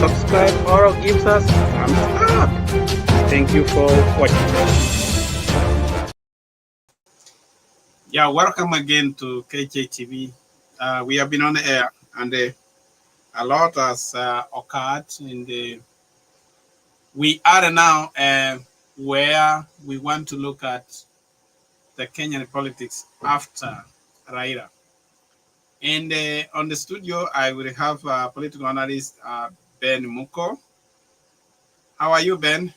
subscribe or gives us thumbs up. Thank you for watching. Yeah, welcome again to KJTV. We have been on the air, and a lot has occurred in the. We are now where we want to look at the Kenyan politics after Raila. And on the studio, I will have political analyst Ben Muko. How are you, Ben?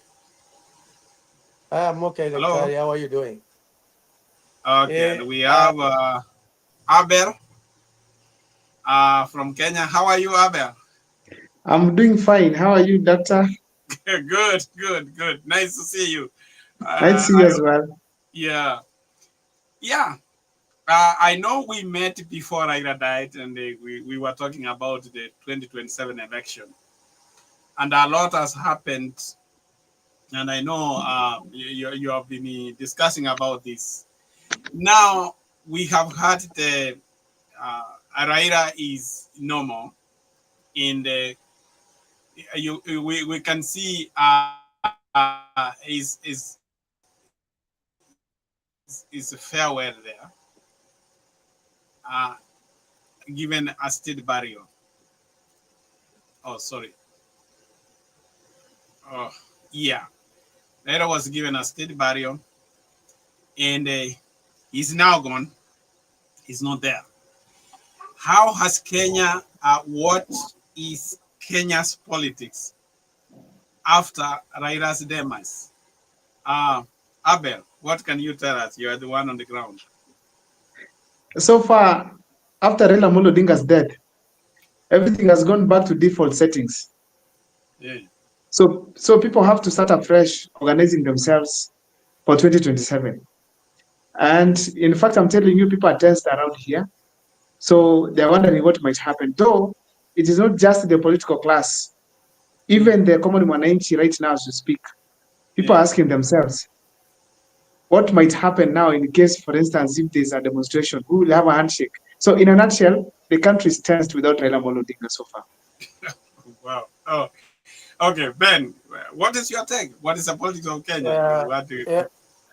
I'm okay, Hello. Dr. How are you doing? Okay, and Yeah, we have Abel from Kenya. How are you, Abel? I'm doing fine. How are you, doctor? Good, good, good. Nice to see you. Nice to Uh, see you as well. yeah, yeah. I know we met before Raila died, and we were talking about the 2027 election, and a lot has happened. And I know you have been discussing about this. Now we have had the Raila is normal in the we can see is farewell there, uh, given a state burial. Oh, sorry. Oh, yeah. Later was given a state burial, and he's now gone. He's not there. How has Kenya? What is Kenya's politics after Raila's demise? Abel, what can you tell us? You are the one on the ground. So far, after Raila Odinga's death, everything has gone back to default settings. Yeah. So people have to start afresh, organizing themselves for 2027. And in fact, I'm telling you, people are tensed around here. So they're wondering what might happen. Though it is not just the political class, even the common mwananchi right now as we speak, people are asking themselves, what might happen now in case, for instance, if there's a demonstration, who will have a handshake? So in a nutshell, the country is tensed without Raila Odinga so far. Wow. Oh, okay, Ben. What is your take? What is the politics of Kenya? yeah, What do you? yeah,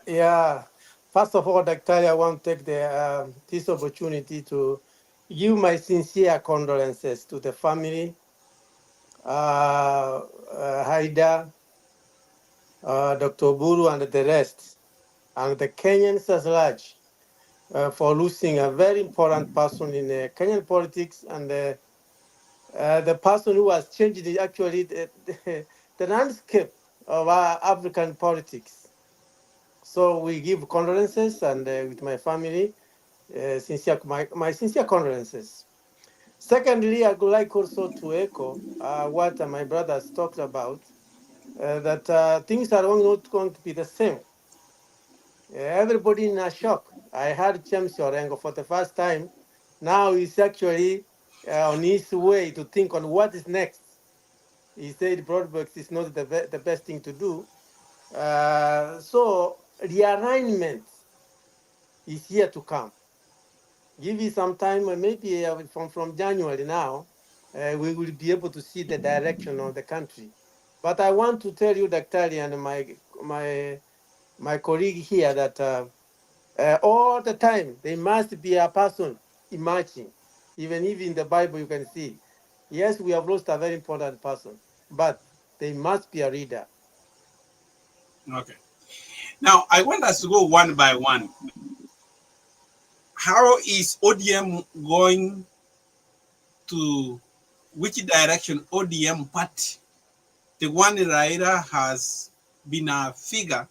yeah. First of all, Dr. I want to take this opportunity to give my sincere condolences to the family, Haida, Dr. Buru, and the rest, and the Kenyans as large, for losing a very important person in Kenyan politics, and the person who has changed actually the landscape of our African politics. So we give condolences, and with my family, my sincere condolences. Secondly, I would like also to echo what my brothers talked about, that things are not going to be the same. Everybody in a shock. I heard James Orengo for the first time. Now he's actually on his way to think on what is next. He said broadbacks is not the best thing to do. So realignment is here to come. Give it some time, maybe from January now, we will be able to see the direction of the country. But I want to tell you, Dr. and my colleague here, that all the time there must be a person emerging. Even if in the Bible you can see, yes, we have lost a very important person, but there must be a leader. Okay. Now I want us to go one by one. How is ODM going to? Which direction ODM party? The one Raila has been a figure,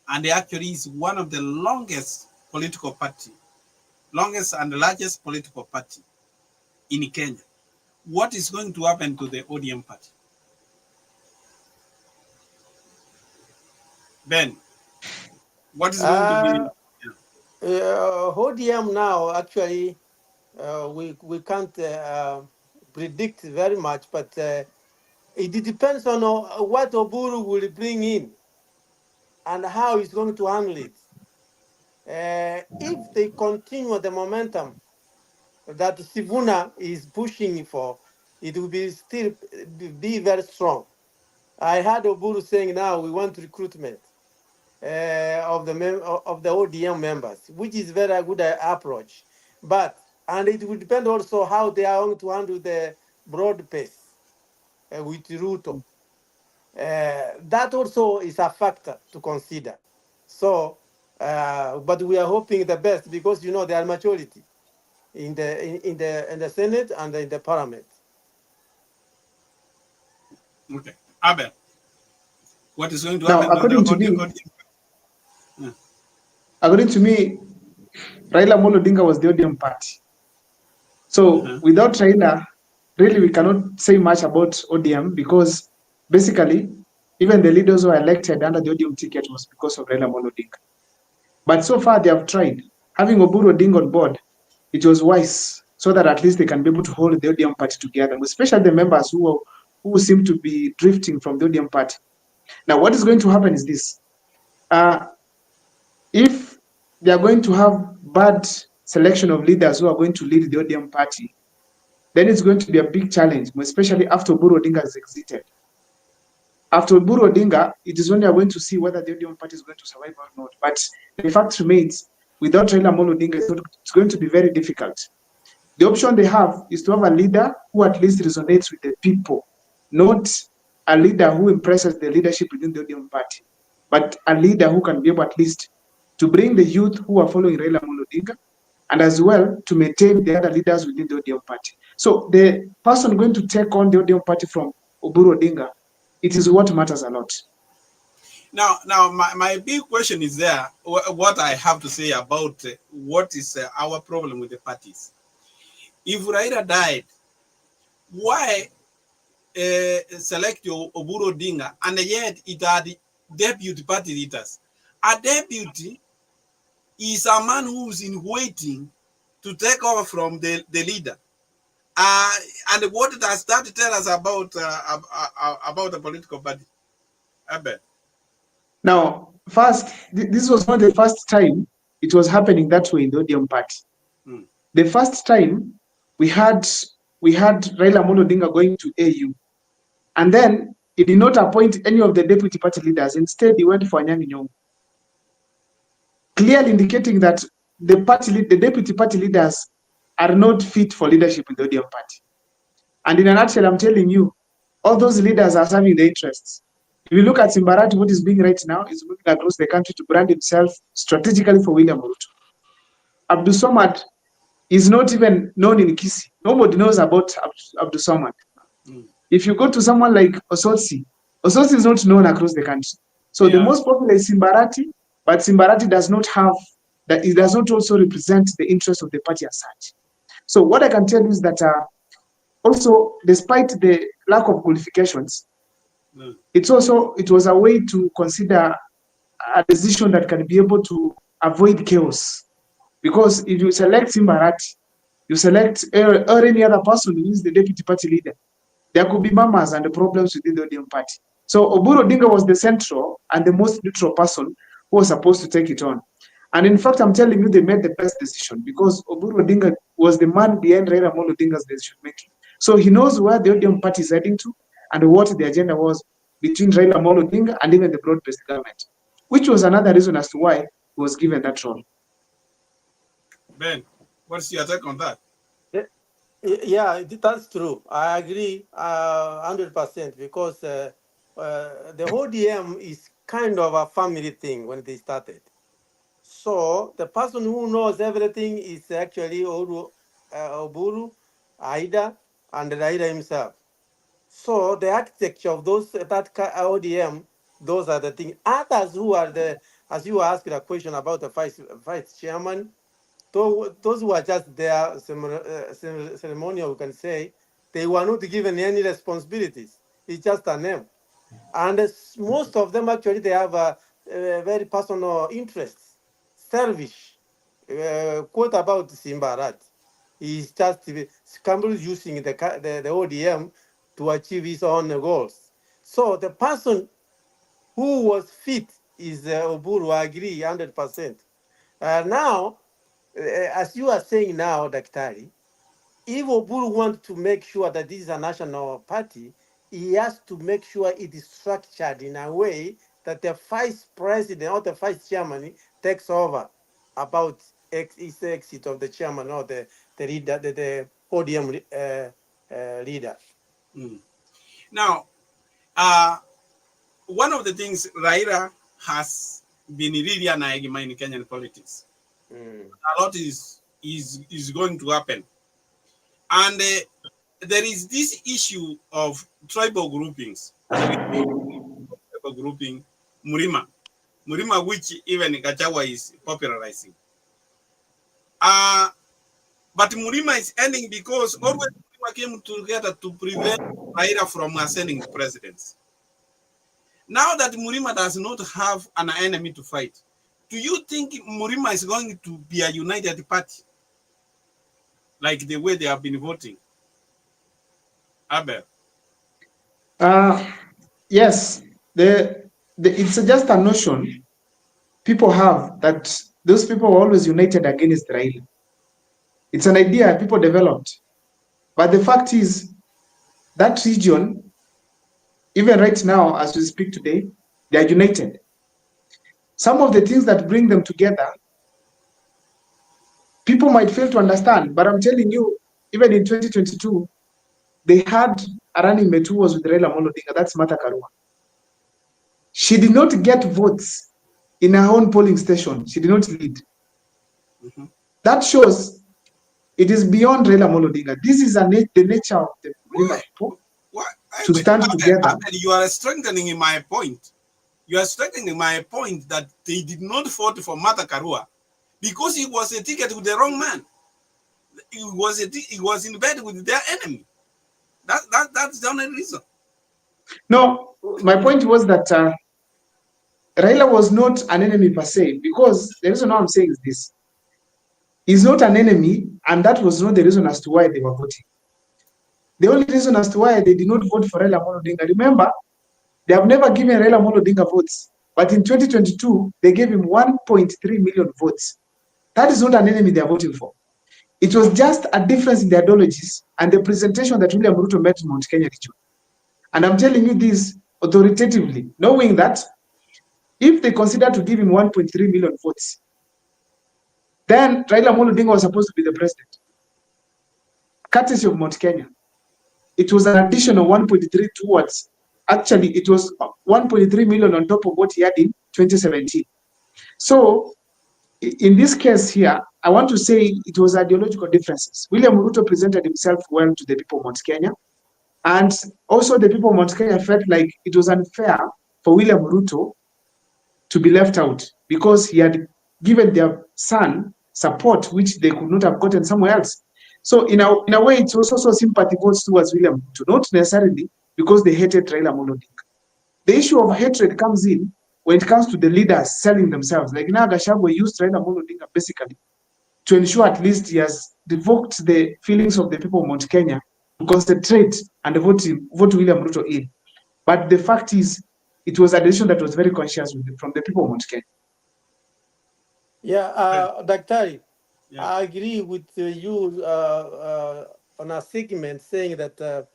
and actually is one of the longest political party, longest and largest political party in Kenya. What is going to happen to the ODM party? Ben, what is going to be? Uh, ODM now, actually, we can't predict very much, but it depends on what Oburu will bring in and how he's going to handle it. If they continue the momentum that Sivuna is pushing for, it will be still be very strong. I heard Oburu saying now we want recruitment of the ODM members, which is very good approach. But and it will depend also how they are going to handle the broad base with Ruto. That also is a factor to consider. So, but we are hoping the best because they are majority in the Senate and in the Parliament. Okay. Abel, what is going to Now, happen to the audio? according to me, Raila Odinga was the ODM party. So without Raila, really we cannot say much about ODM because basically even the leaders who are elected under the ODM ticket was because of Raila Odinga. But so far they have tried. Having Oburu Odinga on board, it was wise so that at least they can be able to hold the ODM party together, especially the members who seem to be drifting from the ODM party. Now, what is going to happen is this. If they are going to have bad selection of leaders who are going to lead the ODM party, then it's going to be a big challenge, especially after Oburu Odinga has exited. After Oburu Odinga, it is when you are going to see whether the ODM party is going to survive or not. But the fact remains, without Raila Odinga, it's going to be very difficult. The option they have is to have a leader who at least resonates with the people, not a leader who impresses the leadership within the ODM party, but a leader who can be able at least to bring the youth who are following Raila Odinga and as well to maintain the other leaders within the ODM party. So the person going to take on the ODM party from Oburu Odinga, it is what matters a lot. Now, my big question is there, what I have to say about what is our problem with the parties. If Raila died, why select Oburu Odinga and yet it are the deputy party leaders? A deputy is a man who's in waiting to take over from the leader. And what does that tell us about the political party? Abel. Now, first, this was not the first time it was happening that way in the ODM party. The first time we had Raila Odinga going to AU, and then he did not appoint any of the deputy party leaders. Instead, he went for Anyang' Nyong'o, clearly indicating that the deputy party leaders are not fit for leadership in the ODM party. And in a nutshell, I'm telling you, all those leaders are serving their interests. If you look at Simbarati, what is doing right now is moving across the country to brand himself strategically for William Ruto. Abdul Somad is not even known in Kisii. Nobody knows about Abdul Somad. If you go to someone like Osotsi is not known across the country. So the most popular is Simbarati, but Simbarati does not have that. It does not also represent the interest of the party as such. So what I can tell you is that also, despite the lack of qualifications, it was a way to consider a decision that can be able to avoid chaos. Because if you select Simbarati, you select or any other person who is the deputy party leader, there could be murmurs and problems within the ODM party. So Oburu Odinga was the central and the most neutral person who was supposed to take it on. And in fact, I'm telling you, they made the best decision because Oburu Odinga was the man behind Raila Odinga's decision making. So he knows where the ODM party is heading to and what the agenda was between Raila Odinga and even the broad-based government, which was another reason as to why he was given that role. Ben, what's your take on that? Yeah, that's true. I agree 100% because the ODM is kind of a family thing when they started. So the person who knows everything is actually Oburu, Aida, and Raila himself. So the architecture of that ODM, those are the things. Others who are as you asked a question about the vice chairman, those who are just there ceremonial, you can say, they were not given any responsibilities. It's just a name. And most of them actually, they have a very personal interests, selfish. Quote about Simbarat. He's just using the ODM to achieve his own goals. So the person who was fit is Oburu. I agree 100%. Now, as you are saying now, Daktari, if Oburu wants to make sure that this is a national party, he has to make sure it is structured in a way that the vice president or the vice chairman takes over about his exit of the chairman or the leader, the podium leader. Mm. Now, one of the things Raila has been really an enigma in Kenyan politics. Mm. A lot is going to happen, and there is this issue of tribal groupings. Tribal grouping, Murima, which even Gachawa is popularizing. Uh, but Murima is ending because always Murima came together to prevent Raila from ascending the presidency. Now that Murima does not have an enemy to fight, do you think Murima is going to be a united party like the way they have been voting? Abel. Yes, it's just a notion people have that those people were always united against Raila. It's an idea people developed. But the fact is, that region, even right now, as we speak today, they are united. Some of the things that bring them together, people might fail to understand, but I'm telling you, even in 2022, they had a running mate who was with Raila Odinga, that's Martha Karua. She did not get votes in her own polling station. She did not lead. Mhm. That shows it is beyond Raila Odinga. This is the nature of the Mlima people What? to stand together. You are strengthening my point. You are strengthening my point that they did not vote for Martha Karua because he was a ticket with the wrong man. He was in bed with their enemy. That's the only reason. No, my point was that Raila was not an enemy per se, because the reason why I'm saying is this. He's not an enemy, and that was not the reason as to why they were voting. The only reason as to why they did not vote for Raila Odinga, remember, they have never given Raila Odinga votes. But in 2022, they gave him 1.3 million votes. That is not an enemy they are voting for. It was just a difference in the ideologies and the presentation that William Ruto met in Mount Kenya region. And I'm telling you this authoritatively, knowing that if they consider to give him 1.3 million votes, then Raila Odinga was supposed to be the president, courtesy of Mount Kenya. It was an additional 1.3 towards, actually, it was 1.3 million on top of what he had in 2017. So, in this case here, I want to say it was ideological differences. William Ruto presented himself well to the people of Mount Kenya. And also the people of Mount Kenya felt like it was unfair for William Ruto to be left out because he had given their son support which they could not have gotten somewhere else. So in a way, it's also sympathy votes towards William Ruto, not necessarily because they hated Raila Odinga. The issue of hatred comes in when it comes to the leaders selling themselves. Like now, Gachagua used Raila Odinga basically to ensure at least he has revoked the feelings of the people of Mount Kenya to concentrate and vote William Ruto in. But the fact is, it was a decision that was very conscious from the people of Mount Kenya. Yeah, Daktari, Yeah. I agree with you on a segment saying that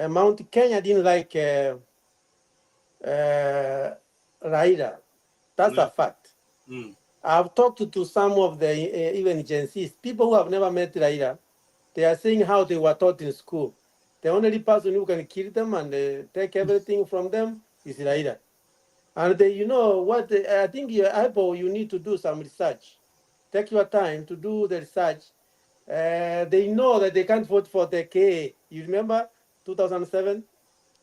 Mount Kenya didn't like Raila. That's Yeah. a fact. Mm. I've talked to some of the even Gen Zs, people who have never met Raila. They are saying how they were taught in school. The only person who can kill them and take everything from them is Raila. And you know what? I think Apple, you need to do some research. Take your time to do the research. They know that they can't vote for the K. You remember 2007?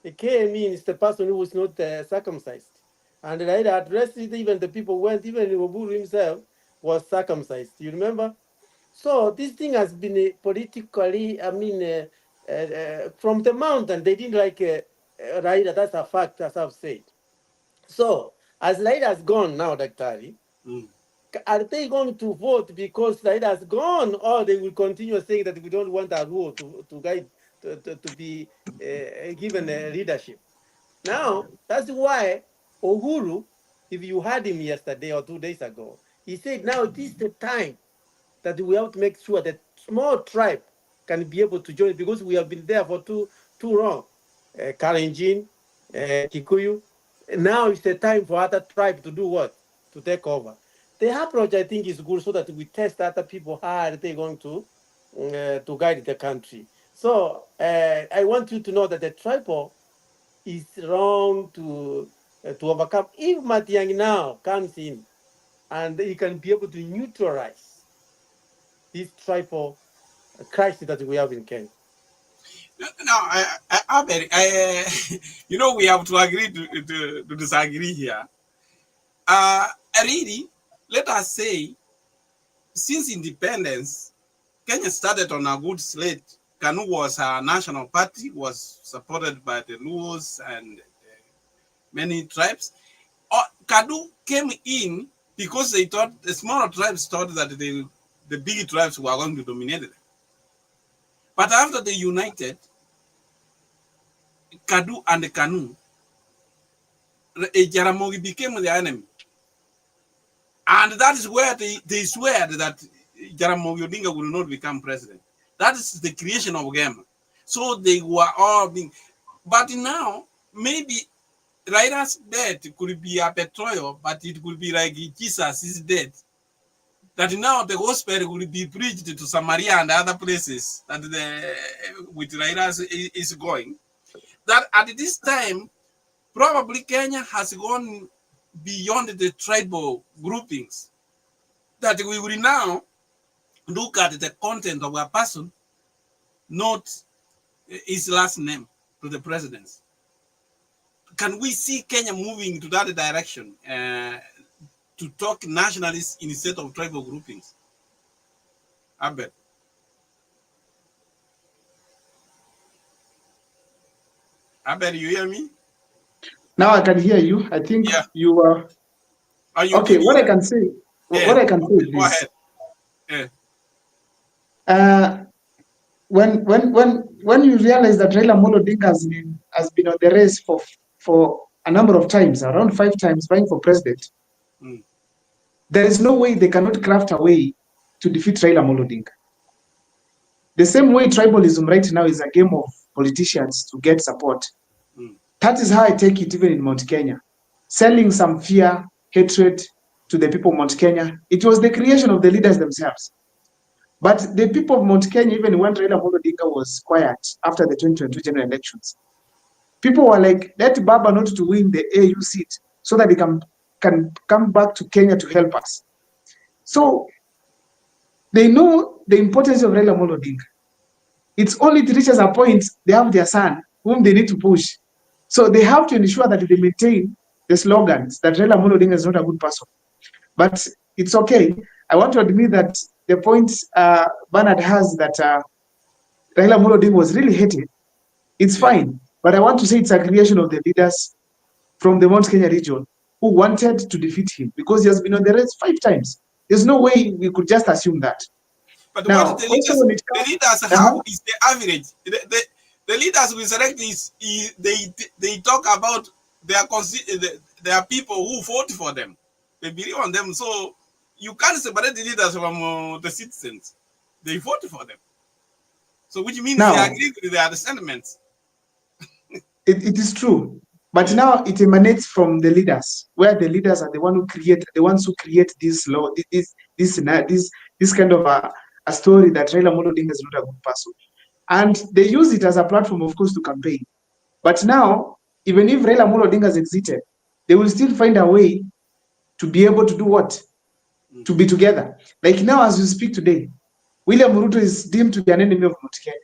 The K means the person who was not circumcised. And Raila addressed it, even the people went, even Oburu himself was circumcised. You remember? So this thing has been politically, from the mountain, they didn't like Raila. That's a fact, as I've said. So, as Raila has gone now, Daktari, Mm. are they going to vote because Raila has gone, or they will continue saying that we don't want a rule to guide, to be given leadership? Now, that's why Uhuru, if you heard him yesterday or 2 days ago, he said now it is the time that we have to make sure that small tribe can be able to join because we have been there for too long. Kalenjin, Kikuyu. Now it's the time for other tribes to do what? To take over. The approach, I think, is good so that we test other people how are they going to guide the country. So I want you to know that the tribal is wrong to overcome. If Matiang now comes in and he can be able to neutralize this tribal crisis that we have in Kenya. No, you know, we have to agree to disagree here. Really, let us say, since independence, Kenya started on a good slate. KANU was a national party, was supported by the Luos and many tribes. KANU came in because they thought the smaller tribes thought that the big tribes were going to dominate them. But after they united, KADU and KANU, Jaramogi became the enemy. And that is where they swear that Jaramogi Odinga will not become president. That is the creation of Gema. So they were all being, but now maybe Raila's death could be a betrayal, but it could be like Jesus is dead. That now the gospel will be preached to Samaria and other places that with Raila is going. That at this time, probably Kenya has gone beyond the tribal groupings. That we will now look at the content of a person, not his last name to the presidency. Can we see Kenya moving to that direction to talk nationalists instead of tribal groupings? Abed. Abed, you hear me? Now I can hear you. I think you are. Okay, what I can say. What I can say is this. When you realize that Raila Odinga has been on the race for a number of times, around 5 times, vying for president, there is no way they cannot craft a way to defeat Raila Odinga. The same way tribalism right now is a game of politicians to get support. That is how I take it even in Mount Kenya. Selling some fear, hatred to the people of Mount Kenya. It was the creation of the leaders themselves. But the people of Mount Kenya, even when Raila Odinga was quiet after the 2022 general elections, people were like, let Baba not to win the AU seat so that he can come back to Kenya to help us. So they know the importance of Raila Odinga. It's only to reach a point they have their son whom they need to push. So they have to ensure that they maintain the slogans that Raila Odinga is not a good person. But it's okay. I want to admit that the point Bernard has that Raila Odinga was really hated. It's fine. But I want to say it's a creation of the leaders from the Mount Kenya region who wanted to defeat him because he has been on the race 5 times. There's no way we could just assume that. But now, what the leaders have is the average. The leaders we select is they talk about their people who vote for them. They believe on them. So you can't separate the leaders from the citizens. They vote for them. So which means they agree with their sentiments. It is true. But now it emanates from the leaders, where the leaders are the ones who create this law, this kind of a story that Raila Odinga is not a good person. And they use it as a platform, of course, to campaign. But now, even if Raila Odinga has exited, they will still find a way to be able to do what? To be together. Like now, as we speak today, William Ruto is deemed to be an enemy of Mount Kenya.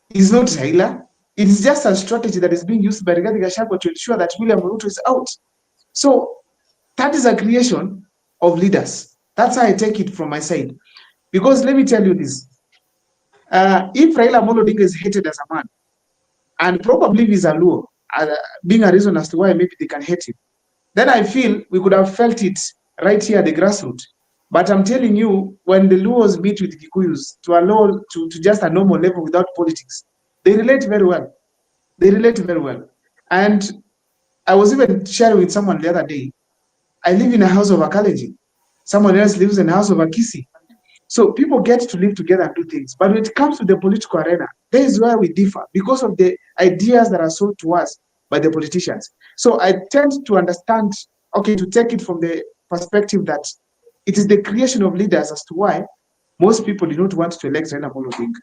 He's not Raila. It is just a strategy that is being used by Rigathi Gachagua to ensure that William Ruto is out. So that is a creation of leaders. That's how I take it from my side. Because let me tell you this. If Raila Odinga is hated as a man, and probably he's a Luo, being a reason as to why maybe they can hate him, then I feel we could have felt it right here at the grassroots. But I'm telling you, when the Luos meet with Kikuyus to just a normal level without politics, they relate very well. They relate very well. And I was even sharing with someone the other day, I live in a house of a Kalenjin. Someone else lives in a house of a Kisi. So people get to live together and do things. But when it comes to the political arena, there is where we differ because of the ideas that are sold to us by the politicians. So I tend to understand, okay, to take it from the perspective that it is the creation of leaders as to why most people do not want to elect Raila Odinga.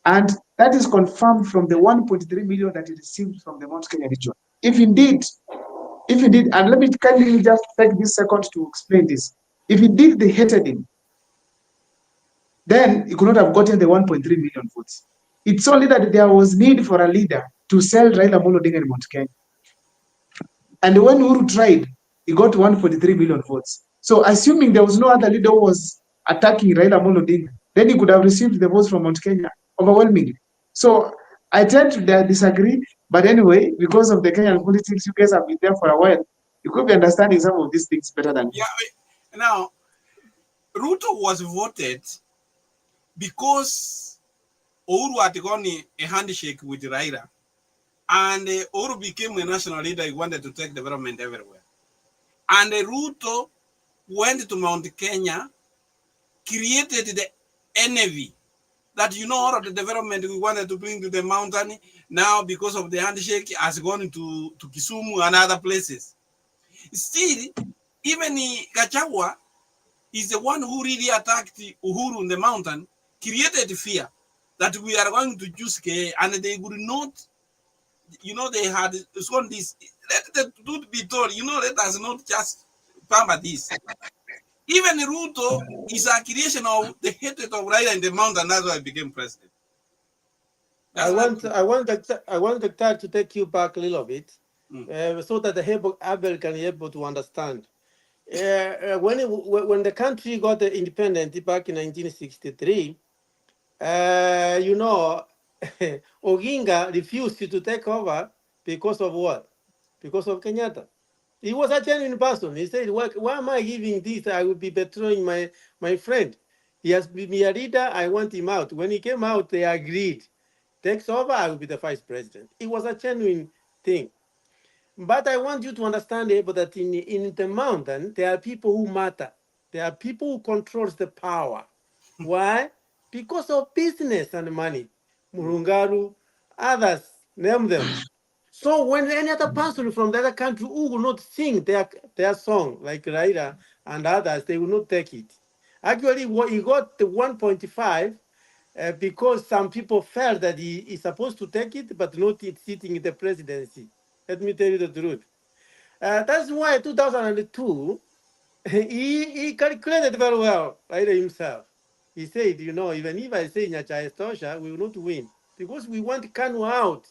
And that is confirmed from the 1.3 million that he received from the Mount Kenya region. If indeed, and let me kindly just take this second to explain this. If indeed they hated him, then he could not have gotten the 1.3 million votes. It's only that there was need for a leader to sell Raila Odinga in Mount Kenya. And when Uhuru tried, he got 1.3 million votes. So assuming there was no other leader who was attacking Raila Odinga, then he could have received the votes from Mount Kenya overwhelmingly. So I tend to disagree, but anyway, because of the Kenyan politics, you guys have been there for a while. You could be understanding some of these things better than me. Yeah. Now, Ruto was voted because Uhuru had gone a handshake with Raila, and Uhuru became a national leader. He wanted to take development everywhere. And Ruto went to Mount Kenya, created the envy that, you know, all of the development we wanted to bring to the mountain now, because of the handshake, has gone to Kisumu and other places. Still, even Gachagua is the one who really attacked Uhuru in the mountain, created fear that we are going to choose K, and they would not, you know, they had sworn this. Let the truth be told, you know, let us not just pamper this. Even Ruto is a creation of the hatred of Raila in the mountain. That's why he became president. I That's want not. I want the time to take you back a little bit, Mm. so that the Abel can be able to understand. When the country got the independence back in 1963, you know, Oginga refused to take over because of what? Because of Kenyatta. He was a genuine person. He said, why am I giving this? I will be betraying my friend. He has been a leader. I want him out. When he came out, they agreed. Takes over, I will be the vice president. It was a genuine thing. But I want you to understand, Abel, that in the mountain, there are people who matter. There are people who controls the power. Why? Because of business and money. Murungaru, others, name them. So when any other person from the other country who will not sing their song, like Raila and others, they will not take it. Actually, he got the 1.5 because some people felt that he is supposed to take it, but not it sitting in the presidency. Let me tell you the truth. That's why 2002, he calculated very well, Raila himself. He said, you know, even if I say Nyacha Tosha, we will not win because we want Kanu out,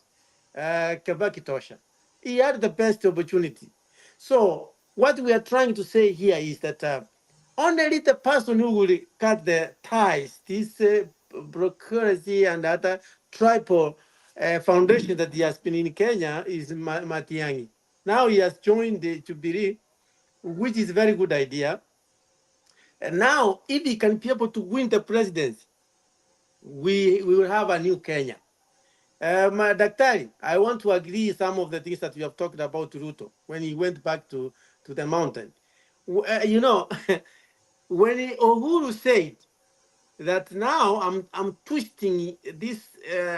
Kabaki Tosha. He had the best opportunity. So what we are trying to say here is that only the person who will cut the ties, this bureaucracy and other tribal foundation that he has been in Kenya is Matiang'i. Now he has joined the Jubilee, which is a very good idea. And now, if he can be able to win the presidency, we will have a new Kenya. Daktari, I want to agree some of the things that you have talked about Ruto when he went back to the mountain. You know, when Uhuru said that now I'm twisting this,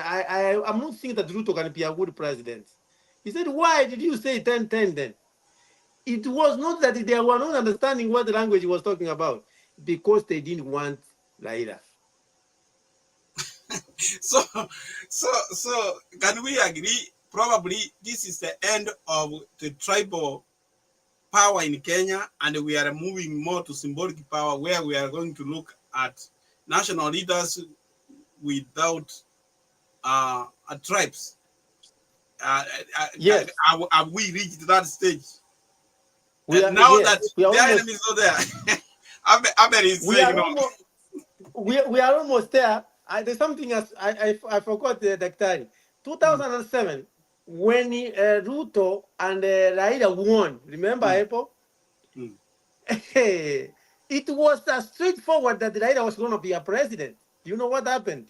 I'm not saying that Ruto can be a good president. He said, why did you say 10-10 then? It was not that they were not understanding what the language he was talking about, because they didn't want Raila. So, so can we agree? Probably this is the end of the tribal power in Kenya, and we are moving more to symbolic power, where we are going to look at national leaders without tribes. Yes, Have we reached that stage? we are. Now that Yes, we are the almost. enemy is not there, Abel is We saying are no. almost. We are almost there. There's something else I forgot the Daktari. Mm, 2007, when Ruto and Raila won. Remember, mm, Apple? mm. It was straightforward that Raila was going to be a president. Do you know what happened?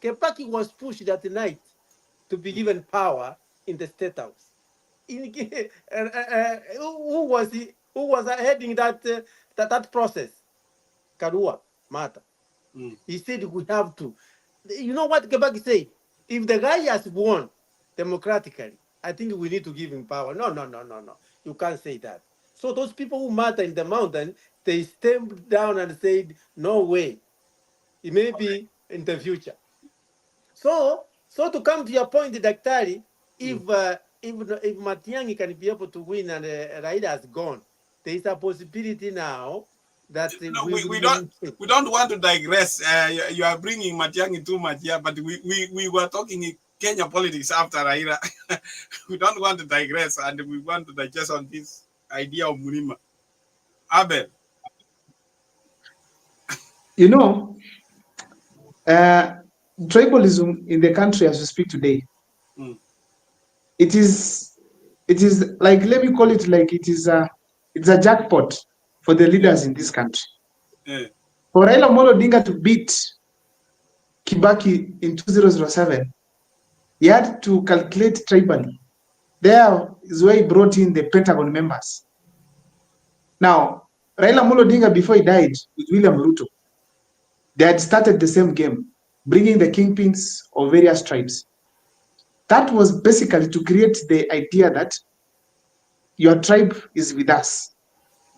Kebaki was pushed that night to be given power in the state house. Who was he? Who was heading that process? Karua Mata. Mm. He said we have to. You know what Kebaki said? If the guy has won democratically, I think we need to give him power. No, no, no, no, no. You can't say that. So those people who matter in the mountain, they stepped down and said, no way. It may be in the future. So to come to your point, Daktari, Mm. if Matiangi can be able to win and Raila has gone, there is a possibility now that No, we will we don't. win. We don't want to digress. You are bringing Matiang'i too much here, but we were talking in Kenya politics after Raila. We don't want to digress, and we want to digest on this idea of Murima. Abel. You know, tribalism in the country as we speak today, Mm. it is like, let me call it like it's a jackpot for the Yeah. leaders in this country. Yeah. For Raila Odinga to beat Kibaki in 2007, he had to calculate tribally. There is where he brought in the Pentagon members. Now, Raila Odinga, before he died with William Ruto, they had started the same game, bringing the kingpins of various tribes. That was basically to create the idea that your tribe is with us.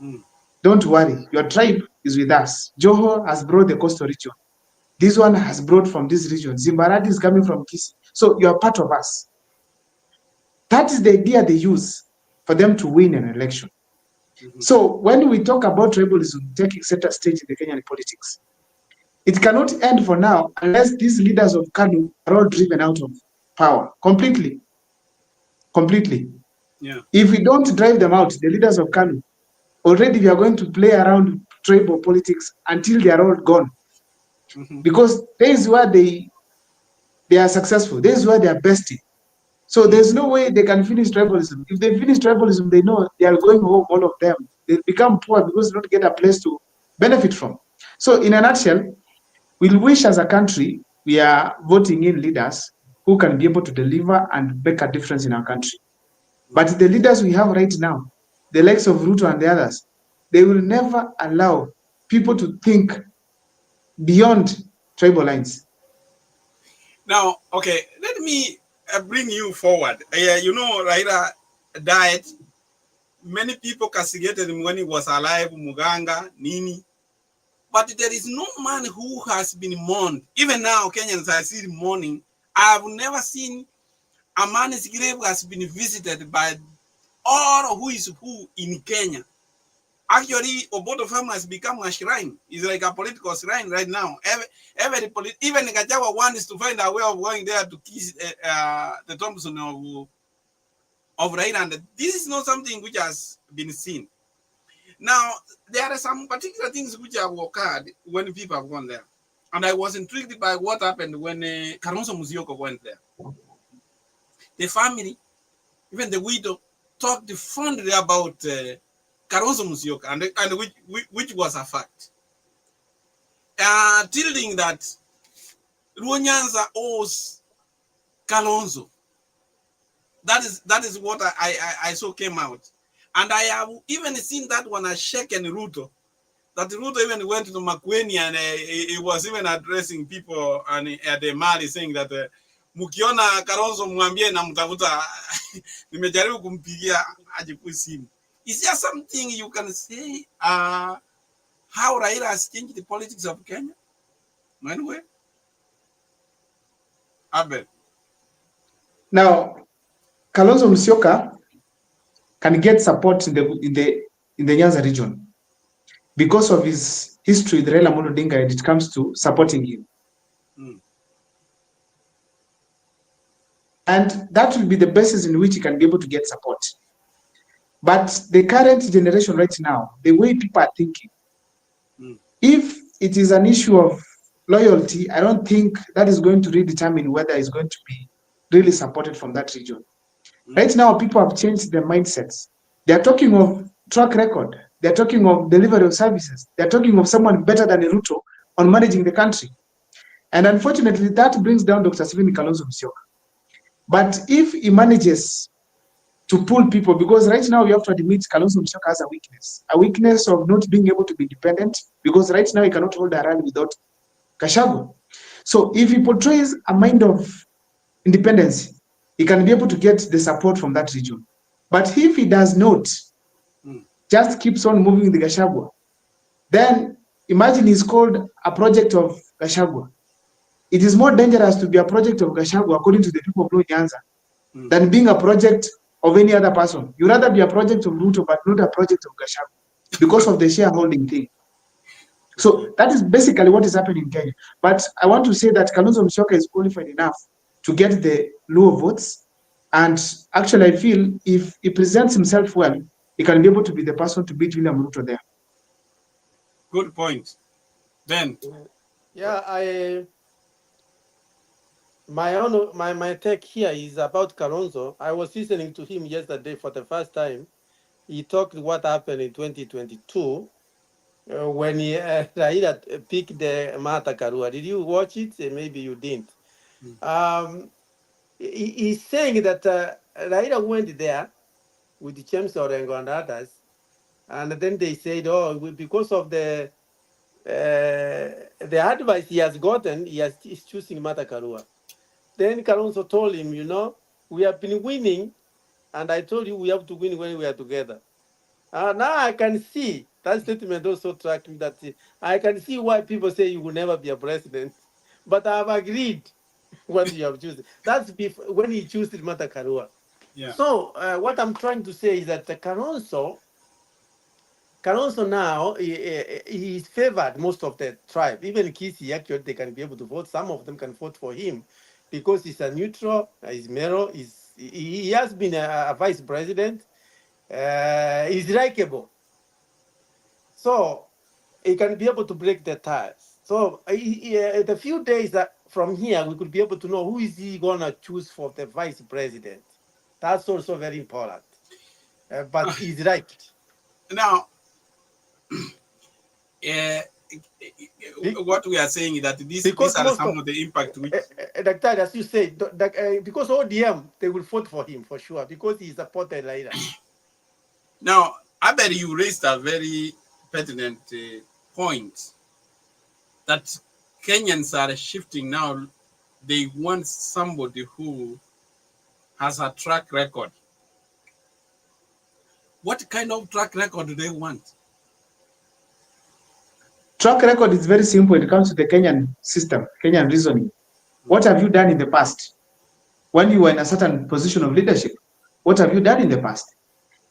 Mm. Don't worry, your tribe is with us. Joho has brought the coastal region. This one has brought from this region. Zimbaradi is coming from Kisi. So you are part of us. That is the idea they use for them to win an election. Mm-hmm. So when we talk about tribalism taking center stage in the Kenyan politics, it cannot end for now unless these leaders of KANU are all driven out of power completely. Completely. Yeah. If we don't drive them out, the leaders of KANU, already we are going to play around tribal politics until they are all gone. Mm-hmm. Because this is where they are successful. This is where they are besting. So there's no way they can finish tribalism. If they finish tribalism, they know they are going home, all of them. They become poor because they don't get a place to benefit from. So in a nutshell, we wish as a country, we are voting in leaders who can be able to deliver and make a difference in our country. But the leaders we have right now, the likes of Ruto and the others, they will never allow people to think beyond tribal lines. Now, okay, let me bring you forward. You know, Raila died. Many people castigated him when he was alive, Muganga, Nini. But there is no man who has been mourned. Even now, Kenyans are still mourning. I have never seen a man's grave has been visited by all who is who in Kenya. Actually, Oboto farm has become a shrine. It's like a political shrine right now. Even Gajawa wants to find a way of going there to kiss the Thompson of Raila. And this is not something which has been seen. Now, there are some particular things which have occurred when people have gone there. And I was intrigued by what happened when Kalonzo Musyoka went there. The family, even the widow, talked fondly about Kalonzo Musyoka, and which was a fact. Tilting that Ruonyanza owes Kalonzo. That is what I saw came out. And I have even seen that one as shaken Ruto. That Ruto even went to Makueni and he was even addressing people and at the Mali saying that Mukiona Kalonzo mwambie na mtafuta nimejaribu kumpigia ajikui simu. Is there something you can say how Raila has changed the politics of Kenya? Anyway, Abel. Now, Kalonzo Musyoka can get support in the Nyanza region because of his history with Raila Odinga when it comes to supporting him. Mm. And that will be the basis in which he can be able to get support. But the current generation right now, the way people are thinking, if it is an issue of loyalty, I don't think that is going to really determine whether it's going to be really supported from that region. Right now, people have changed their mindsets. They're talking of track record. They're talking of delivery of services. They're talking of someone better than Ruto on managing the country. And unfortunately, that brings down Dr. Stephen Kalonzo Musyoka. But if he manages to pull people, because right now we have to admit Kalonzo Musyoka has a weakness of not being able to be independent, because right now he cannot hold a rally without Gachagua. So if he portrays a mind of independence, he can be able to get the support from that region. But if he does not, just keeps on moving the Gachagua, then imagine he's called a project of Gachagua. It is more dangerous to be a project of Gachagua, according to the people of Blue Nyanza, than being a project of any other person. You rather be a project of Ruto, but not a project of Gachagua, because of the shareholding thing. So that is basically what is happening in Kenya. But I want to say that Kalonzo Musyoka is qualified enough to get the Luo votes. And actually, I feel if he presents himself well, he can be able to be the person to beat William Ruto there. Good point. Ben. Yeah, my take here is about Kalonzo. I was listening to him yesterday for the first time. He talked what happened in 2022 when Raila picked the Martha Karua. Did you watch it? Maybe you didn't. He's saying that Raila went there with James Orengo and others, and then they said, "Oh, because of the advice he has gotten, he's choosing Martha Karua." Then Kalonzo told him, we have been winning, and I told you we have to win when we are together. Now I can see that statement also tracked me that I can see why people say you will never be a president. But I have agreed when you have chosen. That's when he chose Martha Karua. Yeah. So what I'm trying to say is that Kalonzo now he's favored most of the tribe. Even Kisi, actually, they can be able to vote. Some of them can vote for him because he's a neutral, he's Mero, he has been a vice president, he's likable. So he can be able to break the ties. So the few days that from here, we could be able to know who is he going to choose for the vice president. That's also very important. But he's right. Now, what we are saying is that these are some of the impact which... Dr. As you say, because ODM, they will vote for him for sure, because he supported Raila. Now, I bet you raised a very pertinent point that Kenyans are shifting now. They want somebody who has a track record. What kind of track record do they want? Track record is very simple when it comes to the Kenyan system, Kenyan reasoning. What have you done in the past? When you were in a certain position of leadership, what have you done in the past?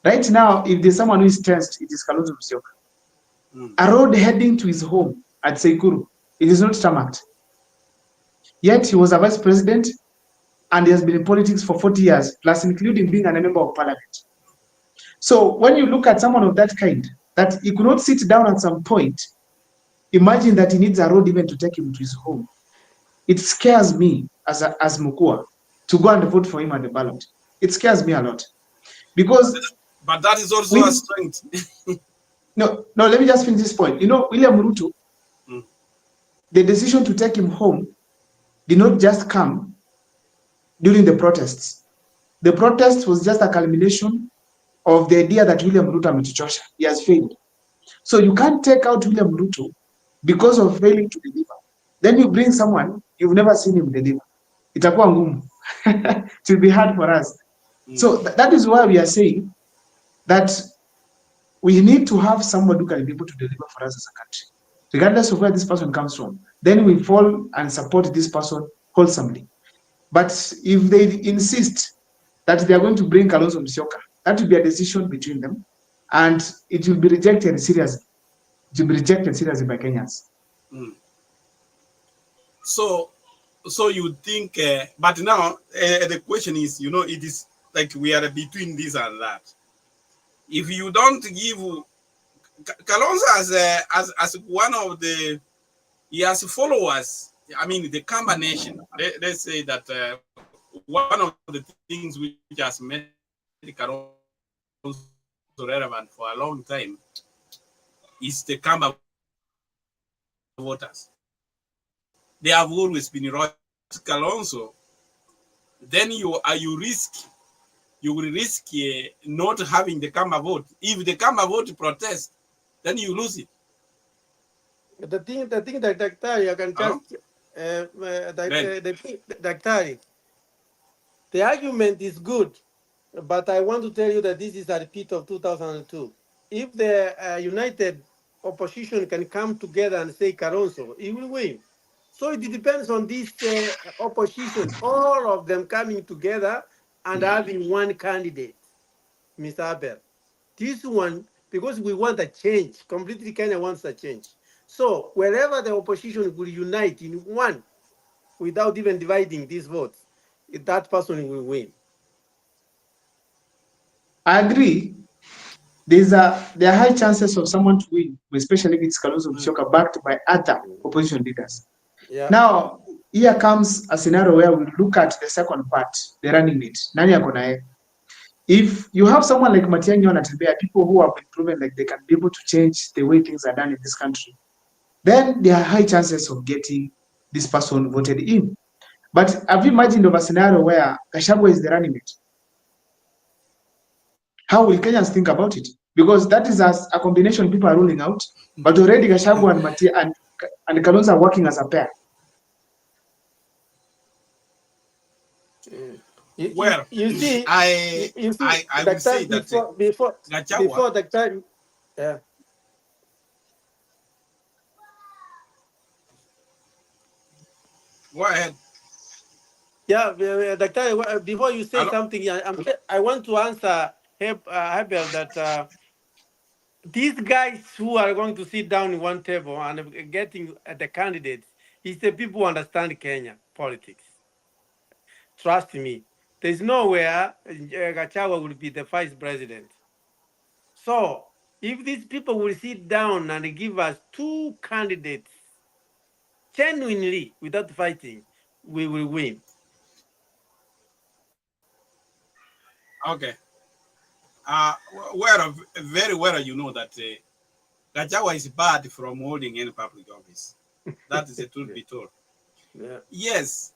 Right now, if there's someone who is tensed, it is Kalonzo Musyoka. A road heading to his home at Sekuru, it is not tarmacked. Yet he was a vice president and he has been in politics for 40 years, plus including being a member of parliament. So when you look at someone of that kind, that he could not sit down at some point, imagine that he needs a road even to take him to his home. It scares me as Mukua to go and vote for him at the ballot. It scares me a lot. Because... But that is also a strength. No, let me just finish this point. William Ruto, the decision to take him home did not just come during the protests. The protest was just a culmination of the idea that William Ruto ametuchosha. He has failed. So you can't take out William Ruto because of failing to deliver. Then you bring someone you've never seen him deliver. Itakuwa ngumu. It will be hard for us. So that is why we are saying that we need to have somebody who can be able to deliver for us as a country, regardless of where this person comes from. Then we fall and support this person wholesomely. But if they insist that they are going to bring Kalonzo Musyoka, that will be a decision between them, and it will be rejected seriously. It will be rejected seriously by Kenyans. So you think, but now the question is, it is like we are between this and that. If you don't give Kalonzo as one of the, he has followers. I mean, the Kamba nation. They say that one of the things which has made Kalonzo relevant for a long time is the Kamba voters. They have always been right. Kalonzo, then you will risk not having the Kamba vote. If the Kamba vote protest, then you lose it. The thing that Daktari, I can Hello? just Then, Daktari, the argument is good, but I want to tell you that this is a repeat of 2002. If the united opposition can come together and say Caronso, he will win. So it depends on this opposition, all of them coming together and having one candidate, Mr. Abel. This one, because we want a change, completely Kenya wants a change. So wherever the opposition will unite in one without even dividing these votes, that person will win. I agree. There are high chances of someone to win, especially if it's Kalonzo mm, Musyoka backed by other opposition leaders. Yeah. Now, here comes a scenario where we look at the second part, the running mate. Nani ako naye? If you have someone like Matiang'i and Atembea, people who have been proven like they can be able to change the way things are done in this country, then there are high chances of getting this person voted in. But have you imagined of a scenario where Gachagua is the running mate? How will Kenyans think about it? Because that is as a combination people are ruling out, but already Gachagua and and Kalonzo are working as a pair. Mm. You, you, well, you see, you see, I the would say time that before Gachagua, the time, yeah, go ahead. yeah, the time before you say Hello? something, I want to answer Hebel that these guys who are going to sit down in one table and getting the candidates is the people who understand Kenya politics. Trust me, there's nowhere Gachagua will be the vice president. So if these people will sit down and give us two candidates genuinely without fighting, we will win. Okay. Well, very well, you know that Gachagua is bad from holding any public office. That is the truth Yeah. be told. Yeah. Yes,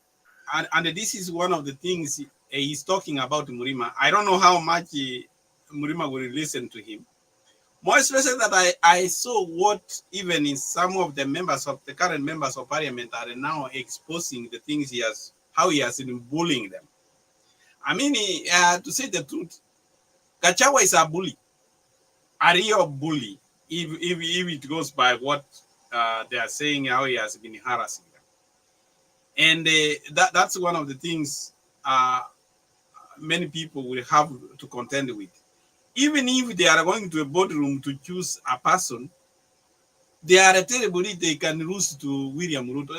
and this is one of the things he's talking about Murima. I don't know how much Murima will listen to him. More especially that I saw what even in some of the members of the current members of parliament are now exposing the things how he has been bullying them. I mean, to say the truth, Gachagua is a bully, a real bully, if it goes by what they are saying, how he has been harassing them. And that's one of the things many people will have to contend with. Even if they are going to a boardroom to choose a person, they are terribly they can lose to William Ruto.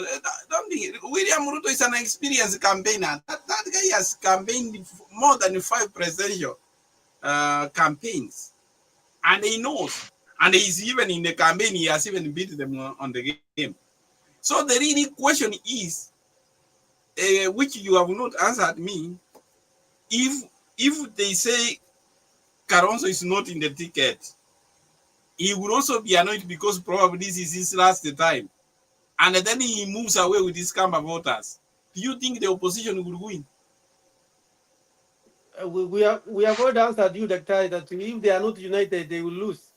Don't think William Ruto is an experienced campaigner. That guy has campaigned more than 5 presidential campaigns, and he knows. And he's even in the campaign, he has even beat them on the game. So the really question is, which you have not answered me, if they say Caronso is not in the ticket, he will also be annoyed because probably this is his last time. And then he moves away with his camp voters. Do you think the opposition will win? We have already answered you, Dr. that if they are not united, they will lose.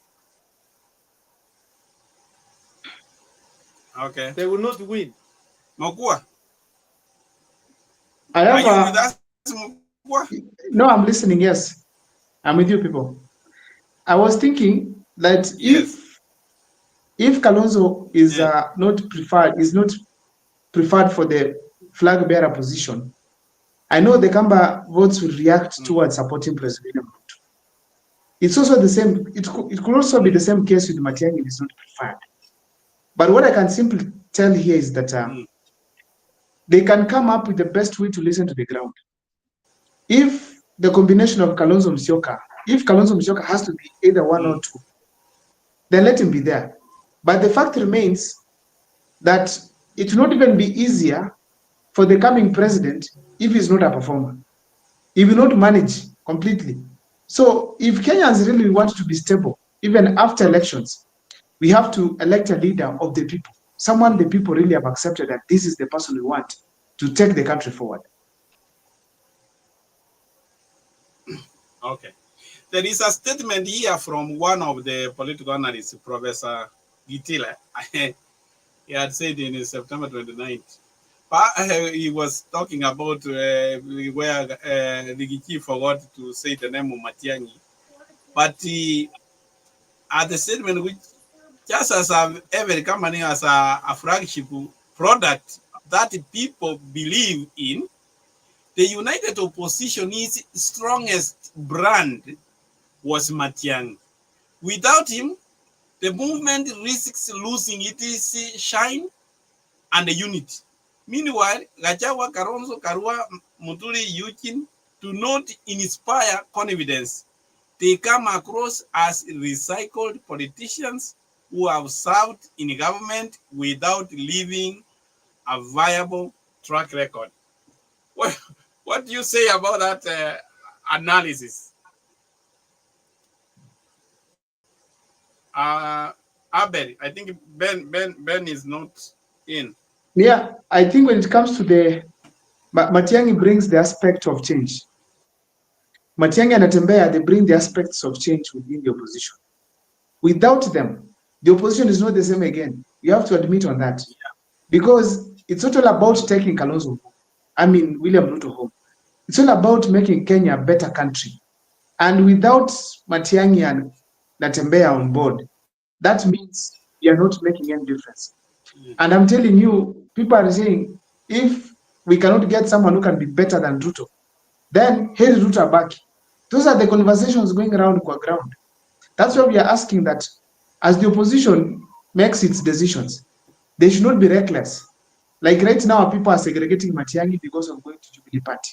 Okay. They will not win. Mokua, I are have you with a us, Mokua? no, I'm listening. Yes, I'm with you, people. I was thinking that Yes. if Kalonzo is Yeah. not preferred for the flag bearer position, I know the Kamba votes will react Mm, towards supporting President William Ruto. It's also the same. It could also be the mm, same case with Matiang'i is not preferred. But what I can simply tell here is that mm, they can come up with the best way to listen to the ground. If the combination of if Kalonzo Musyoka has to be either one or mm. two, then let him be there. But the fact remains that it will not even be easier for the coming president if he's not a performer. He will not manage completely. So if Kenyans really want to be stable, even after elections, we have to elect a leader of the people, someone the people really have accepted that this is the person we want to take the country forward. Okay. There is a statement here from one of the political analysts, Professor Gitila. he had said in September 29th. But he was talking about where Rigichi forgot to say the name of Matiang'i. But at the statement, which just as every company has a flagship product that people believe in, the United Opposition's strongest brand was Matiang'i. Without him, the movement risks losing its shine and unity. Meanwhile, Gachagua, Karonzo, Karua, Muturi, Yukin do not inspire confidence. They come across as recycled politicians who have served in government without leaving a viable track record. What do you say about that analysis? Abel, I think Ben is not in. Yeah, I think when it comes to the Matiang'i brings the aspect of change. Matiang'i and Atembea, they bring the aspects of change within the opposition. Without them, the opposition is not the same again. You have to admit on that. Because it's not all about taking William Ruto home. It's all about making Kenya a better country. And without Matiang'i and Natembea on board, that means we are not making any difference. And I'm telling you, people are saying, if we cannot get someone who can be better than Ruto, then here's Ruto back. Those are the conversations going around on ground. That's why we are asking that as the opposition makes its decisions, they should not be reckless. Like right now, people are segregating Matiang'i because of going to Jubilee Party.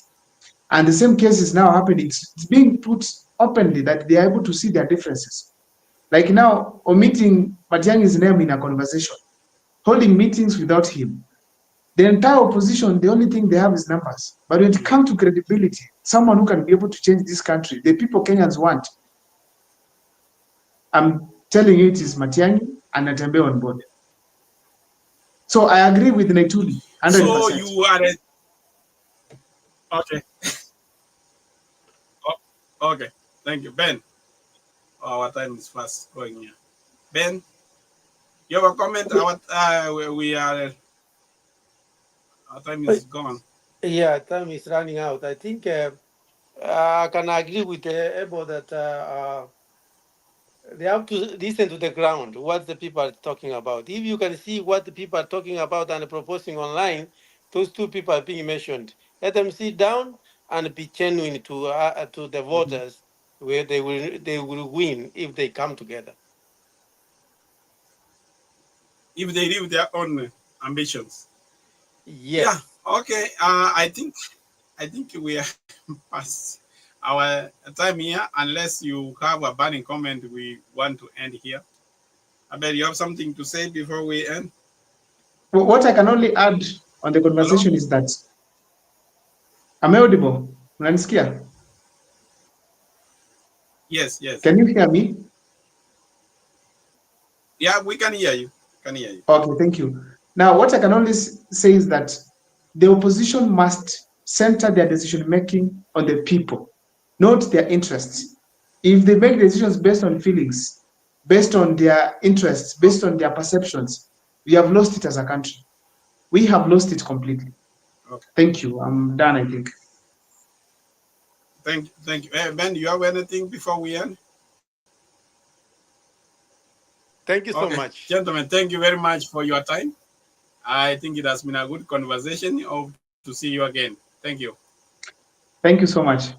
And the same case is now happening. It's being put openly that they are able to see their differences. Like now, omitting Matiang'i's name in a conversation, holding meetings without him. The entire opposition, the only thing they have is numbers. But when it comes to credibility, someone who can be able to change this country, the people Kenyans want, I'm telling you, it is Matiang'i and Natembe on board. So I agree with Naituli, 100%. So you are okay. Okay, thank you, Ben. Our time is fast going here. Ben, you have a comment? We are. Our time is gone. Yeah, time is running out. I think I can agree with Ebo that they have to listen to the ground, what the people are talking about. If you can see what the people are talking about and proposing online, those two people are being mentioned. Let them sit down and be genuine to the voters, where they will win if they come together. If they live their own ambitions. Yes. Yeah. Okay. I think we are past our time here. Unless you have a burning comment, we want to end here. I bet you have something to say before we end. What I can only add on the conversation is that am I audible? Unanisikia? Yes, yes. Can you hear me? Yeah, we can hear you. Okay, thank you. Now, what I can only say is that the opposition must center their decision making on the people, not their interests. If they make decisions based on feelings, based on their interests, based on their perceptions, we have lost it as a country. We have lost it completely. Okay. Thank you. I'm done, I think. Thank you. Ben, do you have anything before we end? Thank you so much. Gentlemen, thank you very much for your time. I think it has been a good conversation. Hope to see you again. Thank you. Thank you so much.